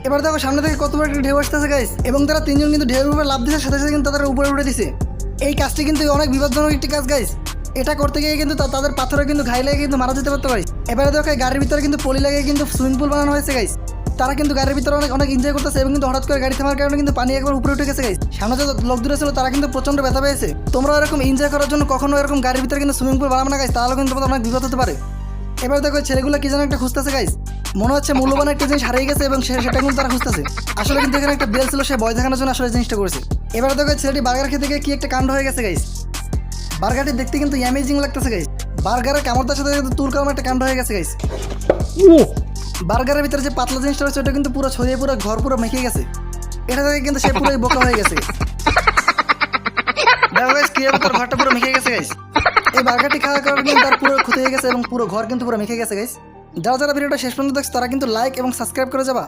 এবার দেখো সামনে থেকে কত বড় একটা ঢেউ আসতেছে গাইস, এবং তারা তিনজন কিন্তু ঢেউয়ের উপরে লাফ দিচ্ছে, সাথে সাথে কিন্তু তাদের উপরে উঠে দিছে। এই কাজটি কিন্তু অনেক বিপজ্জনক একটি কাজ গাইস। এটা করতে গিয়ে কিন্তু তাদের পাথরে কিন্তু ঘাই লেগে কিন্তু মারা যেতে পারতো গাইস। এবারে দেখো গাড়ির ভিতরে কিন্তু পলি লাগিয়ে কিন্তু সুইমিং পুল বানানো হয়েছে গাইস। তারা কিন্তু গাড়ির ভিতরে অনেক এনজয় করতেছে, এবং কিন্তু হঠাৎ করে গাড়ি থামার কারণে কিন্তু পানি একবার উপরে উঠে গেছে গাইস। সামনে যে লোক দূরে ছিল তারা কিন্তু প্রচন্ড ব্যথা পেয়েছে। তোমরা এরকম এনজয় করার জন্য কখনো এরকম গাড়ির ভিতরে কিন্তু সুইমিং পুল বানাবে না গাইস, তাহলে কিন্তু তোমাদের অনেক বিপদ হতে পারে। এবার দেখো ছেলেগুলো কি যেন একটা খুঁজতেছে গাইস, মনে হচ্ছে মূল্যবান একটা জিনিস হারিয়ে গেছে এবং সেটা কিন্তু তারা খুঁজতেছে। আসলে কিন্তু এখানে একটা বেল ছিল, সে ভয় দেখানোর জন্য আসলে জিনিসটা করেছে। এবার দেখো ছেলেটি বার্গার খেতে গিয়ে কি একটা কাণ্ড হয়ে গেছে গাইস। বার্গারটি দেখতে কিন্তু অ্যামেজিং লাগতেছে গাইস। বার্গারের কামড়টার সাথে কিন্তু তুলকাম একটা কাণ্ড হয়ে গেছে গাইস। বার্গারের ভিতরে যে পাতলা জিনিসটা রয়েছে ওটা কিন্তু পুরো ছড়িয়ে পুরো ঘর পুরো মেখে গেছে। এটা থেকে কিন্তু সে পুরোই বোকা হয়ে গেছে। দেখো গাইস কিভাবে তার ঘরটা পুরো মেখে গেছে গাইস। এই বার্গারটি খাওয়ার কারণে কিন্তু তার পুরো ক্ষতি হয়ে গেছে এবং পুরো ঘর কিন্তু পুরো মেখে গেছে গাইস। যারা যারা ভিডিওটা শেষ পর্যন্ত দেখছে তারা কিন্তু লাইক এবং সাবস্ক্রাইব করে যাবা।